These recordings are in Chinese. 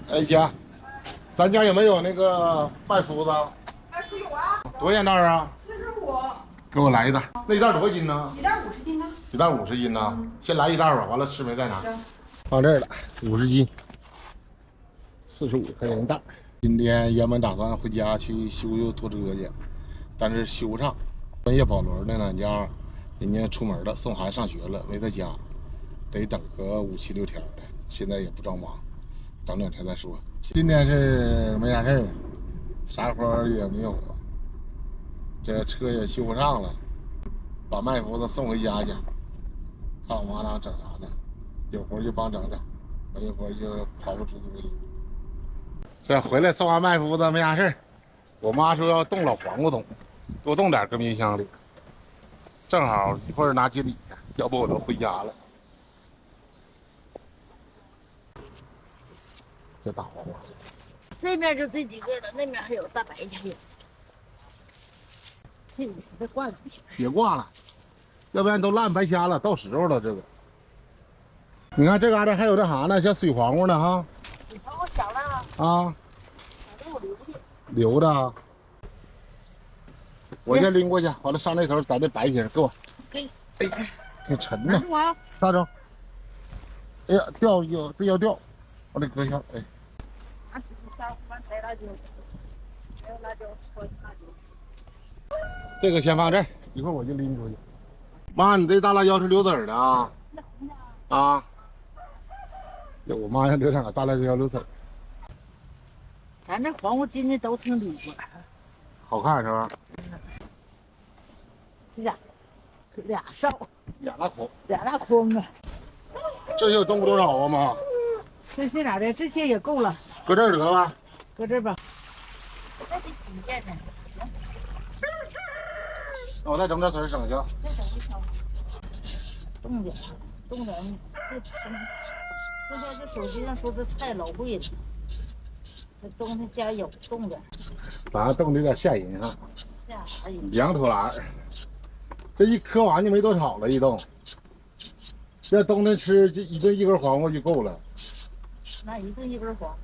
哎姐，咱家有没有那个麦麸子？麦麸有啊，多少钱袋啊45，给我来一袋。那一袋多少斤呢？一袋50斤呢。一袋50斤呢。先来一袋吧，完了吃没再拿。行，放这儿了，50斤，45块钱一袋。今天原本打算回家去修拖车去，但是修不上。专业保轮的俺家人家出门了，送孩子上学了，没在家，得等个5、7、6天的。现在也不着忙，等2天再说。今天是没啥事儿，啥活也没有，这车也修不上了，把麦麸子送回家去，看我妈俩整啥呢？有活就帮整整，没有活就跑不出主意。这回来送完麦麸子没啥事儿，我妈说要冻老黄瓜冻，多冻点搁冰箱里，正好一会儿拿接里去，要不我都回家了。这大黄瓜，这面就这几个了，那面还有大白条。这个得挂几天？别挂了，要不然都烂白瞎了，到时候了这个。你看这嘎达还有这啥呢？像水黄瓜呢哈。水黄瓜小了啊，小的我留的。留的啊。我先拎过去，完了上那头咱这白皮给我。给。哎，挺沉呢。我咋整？哎呀，掉这要掉，我得搁下。哎，拿起下完摘辣椒，还有辣椒搓辣椒。这个先放这儿，一会儿我就拎出去。妈，你这大辣椒是留籽儿的啊？啊。对，我妈要留2个大辣椒留籽儿。咱这黄瓜今年都挺溜的，好看是吧？这家俩哨，俩大筐，俩大筐啊！这些冻多少啊妈？这些咋的？这些也够了，搁这儿得了。搁这儿吧。这得洗遍呢。那我再整点籽儿整去。再整一条，冻点，冻点。现在这手机上说这菜老贵了，这冬天加油冻点。咱冻的有点吓人啊。吓啥人？羊头篮儿，这一磕完就没多少了，一冻。这冬天吃这一顿1根黄瓜就够了。那一顿1根黄瓜。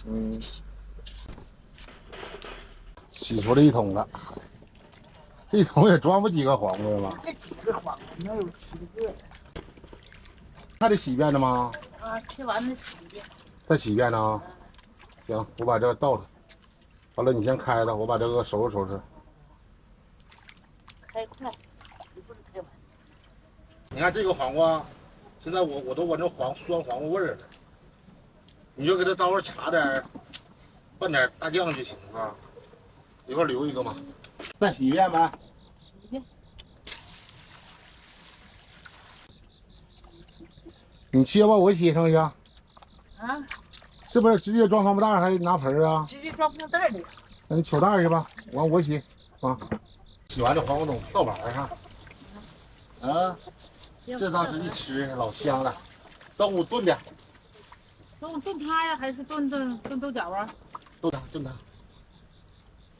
嗯。洗出来1桶了，这1桶也装不几个黄瓜吧？这几个黄瓜能有7个。还得洗一遍呢吗？啊，切完了洗一遍。再洗一遍呢？行，我把这个倒了。完了，你先开它，我把这个收拾收拾。开快，一会儿开完。你看这个黄瓜，现在我都闻着酸黄瓜味儿了。你就给它刀上插点，拌点大酱就行了。一会儿留一个嘛，再洗一遍呗。洗一遍。你切吧，我切上去。啊？是不是直接装黄瓜袋还拿盆啊？直接装布袋里。那你取袋去吧，完我洗啊。洗完这黄瓜冻倒碗上。啊，这当时一吃老香了。中午炖的。中午炖它呀，还是炖豆角啊？炖它。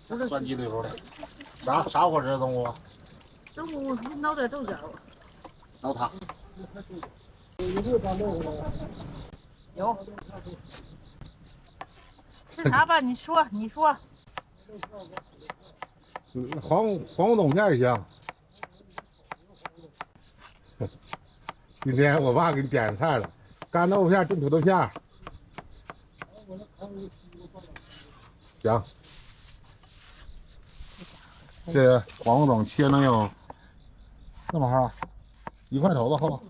这酸鸡溜的。啥伙食中午？中午捞点豆角。捞它。有。吃啥吧？你说。黄瓜冻片香。今天我爸给你点上菜了，干豆腐片炖土豆片。行。这黄瓜冻切能有这么厚，1块头子厚。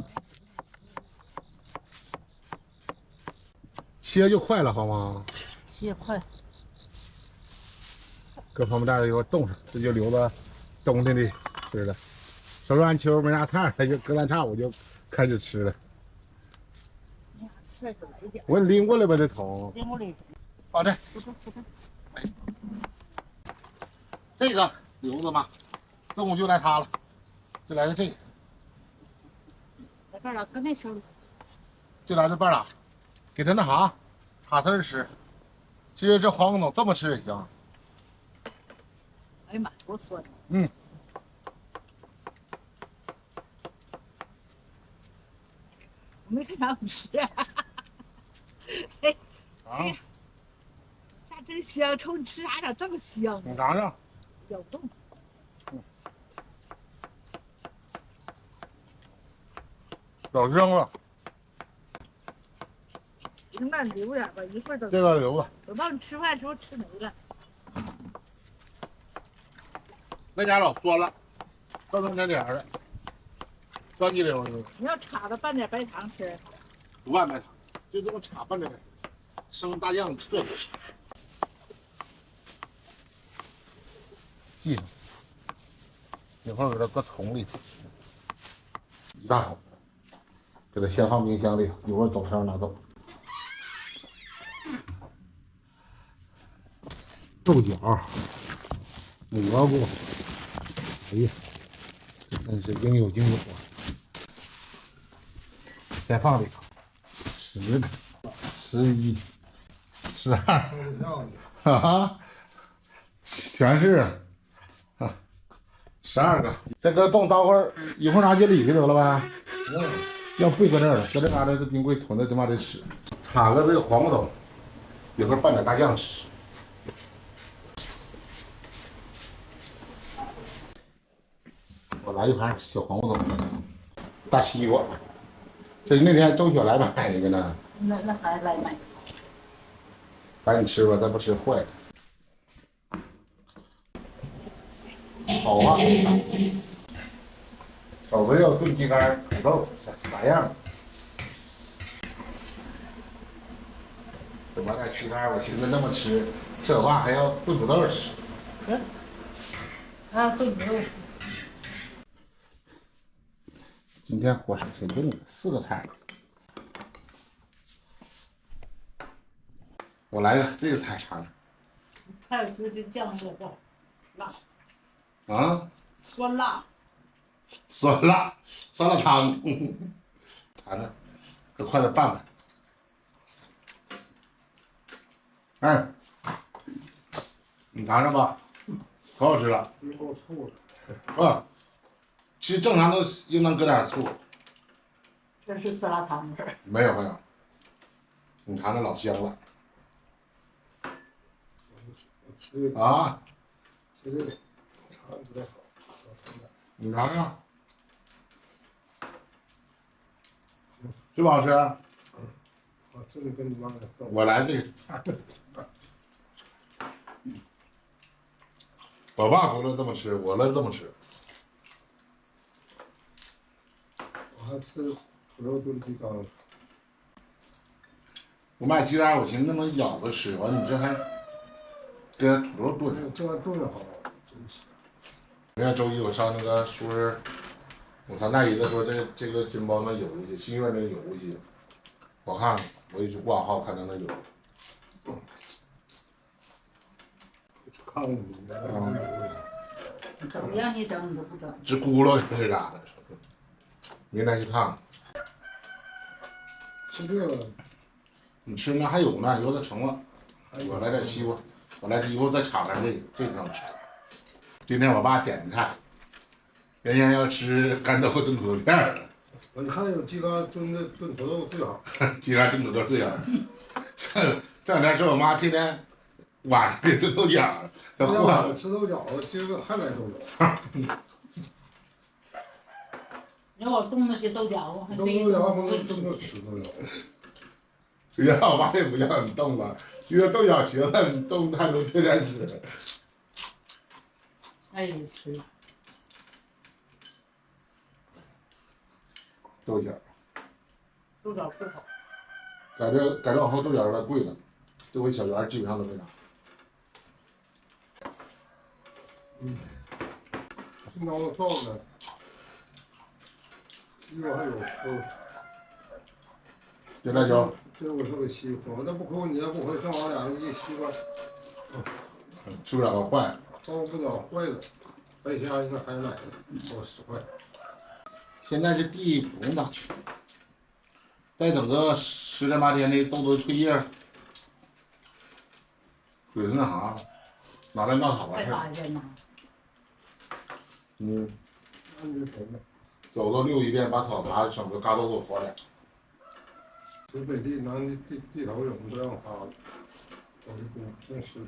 切就快了，好吗？切快。搁黄瓜袋里给我冻上，这就留着冬天的吃了。收拾完秋没啥菜，他就隔三差五就开始吃了。哎呀，菜可来点。我给你拎过来呗，这桶。拎过来。放这。不动。这个留着吧，中午就来它了，就来个这个。来半拉，搁那手里。就来这半拉，给它那啥插丝吃。其实这黄瓜冻这么吃也行。哎呀妈，多酸！嗯。我没看着你吃。啊。香，瞅你吃啥咋这么香？你尝尝。咬动。老扔了。你慢留点吧，一会儿都。这个留着。等到你吃饭时候吃没了。那家老酸了，酸酸甜甜的，酸鸡溜的。你要插了拌点白糖吃。不拌白糖，就这么插拌着呗，生大酱碎。记上，一会儿给它搁桶里头，一大桶，给它先放冰箱里，一会儿走上拿走。豆角、蘑菇，哎呀，这真是应有尽有啊！先放里头，10个、11、12，哈哈，全是，12个。这个冻待会儿一会儿拿去里去得了呗。要不搁这儿了，搁这嘎达这冰柜囤的他妈得吃。插个这个黄瓜头，一会儿拌点大酱吃。我来一盘小黄瓜头，大西瓜。这是那天周雪来买的呢。那还来买？赶紧吃吧，再不吃坏了。好啊！手子要炖鸡肝、土豆，啥样？怎么带鸡肝？我寻思那么吃，这话还要炖土豆吃。啊，炖土豆。今天伙食挺重的，4个菜。我来个这个菜尝尝。还有这酱料不辣。啊？酸辣。酸辣汤，尝尝，搁筷子拌拌。哎，你尝尝吧，可好吃了。够醋的。啊，其实正常都应当搁点醋。这是酸辣汤的味儿。没有没有，你尝尝老香了。吃啊？吃这个，尝不太好。你尝尝，是不好吃？我这个跟你妈的。我来这个。我爸不乐这么吃，我乐这么吃。我还吃土豆炖鸡肝。我买鸡蛋，我寻思那么咬着吃，完你这还给土豆炖。这玩意炖的好，真是。明天周一我上那个书儿，我看大姨子说这个金包那邮去，新月那个邮去，我看看，我一直挂号看他那有。去看看你那怎么样？你整你都不整。直咕噜是咋的？明天去看看。吃这个。你吃那还有呢，有点成了。我来点西瓜，我来一会儿再炒点这挺好吃。今天我爸点的菜，原先要吃干豆腐炖土豆片儿。我一看有鸡肝炖土豆最好。鸡肝炖土豆最好。这两天是我妈天天晚上给炖豆角，这换吃豆角子，今个还来豆角。你让我冻那些豆角子，还冻豆角不能这么吃豆角。谁让我妈也不让你冻了，一个豆角茄子你冻还能天天吃。爱吃。豆角。豆角最好。改装后豆角有点贵了，这回小圆基本上都没拿。新刀子豆呢？西瓜还有抠。别辣椒。这我说给西瓜，我那不抠，你要不回，正好俩人一西瓜。吃不了个坏。包不了坏的，白虾应该还买的，给我10块。现在这地不用大去，再等个10天8天的豆子脆叶，给它那啥，拿来闹草完事儿。嗯。那你瞅瞅。走了溜一遍，把草拔，省得嘎豆子活点。这北地南地头有不都让嘎的，我就真是。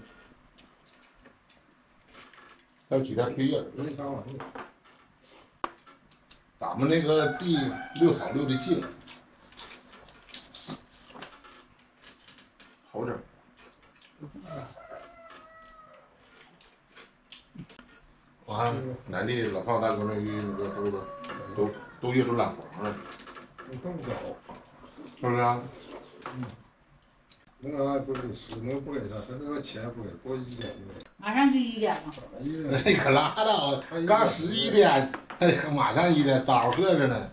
再举点退叶，没啥玩意。咱们那个地溜草溜的净，好整。完，俺的老范大哥那个都叶都染黄了，你动不了，是不是啊？那个还不给吃，那个不给他，他那个钱不给，过1点就给。马上就1点了。你可拉倒，刚11点，哎，马上1点，早喝着呢。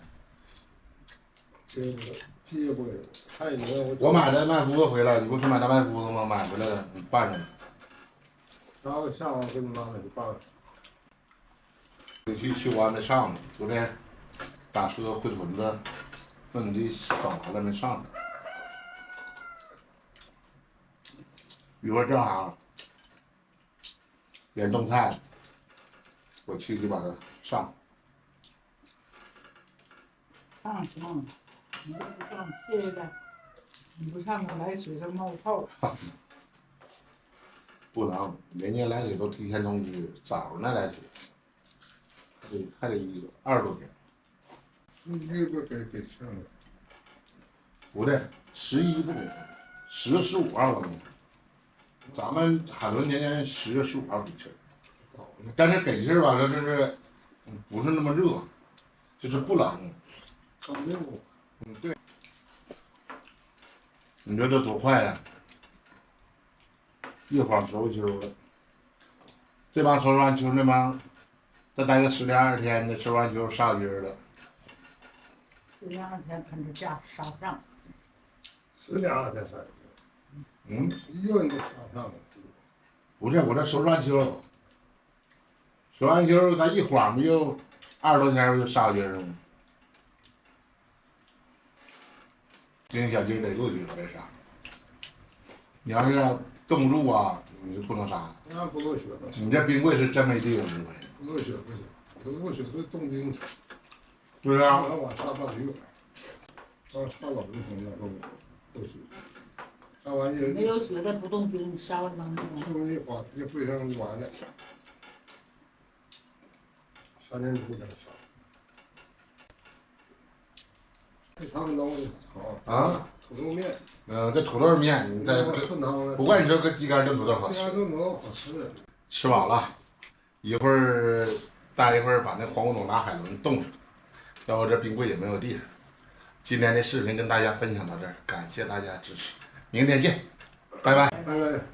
这个鸡也不给，还有呢，我买的麦麸子回来，你不是买的麦麸子吗？买回来了，你拌上。然后下午跟你妈那去办了。回去修完没上呢，昨天打车回屯子，问你搞完了没上呢？一会儿正好腌冻菜，我去就把它上。上，你不上谢了，你不上我来水上冒泡。不能，人家来水都提前通知，早上来水，还得20多天。11不给请了，不对，11不给，10月15号了。咱们海伦年年10月15号给气儿，但是给气儿吧，它就是不是那么热，就是不冷。刚溜。对。你说这多快呀！一晃收秋了。这帮收完秋，那帮再待个10天20天的，收完秋上劲儿了。这2天可能价杀不上。10天2天上。嗯。1月你都上上了。不是，我这收完秋，收完秋，咱一晃不就20多天就上劲儿了吗？这小鸡得够劲，为啥？你要是冻不住啊，你就不能杀。那不够血的。你这冰柜是真没地方，这玩意。不够血不行，不够血就冻冰去。是不是啊？往下半个月，到差老就行了，够血。杀完就没有血的不冻冰，你杀完能不这东西花一会上就完了。3天不给他杀。这他们弄的好啊，土豆面。这土豆面，你再不怪你这个鸡肝炖土豆好吃。鸡肝炖土豆好吃的。吃饱了，一会儿待一会儿把那黄骨董拿海伦冻上，要不这冰柜也没有地方。今天的视频跟大家分享到这儿，感谢大家支持，明天见，拜拜。拜拜。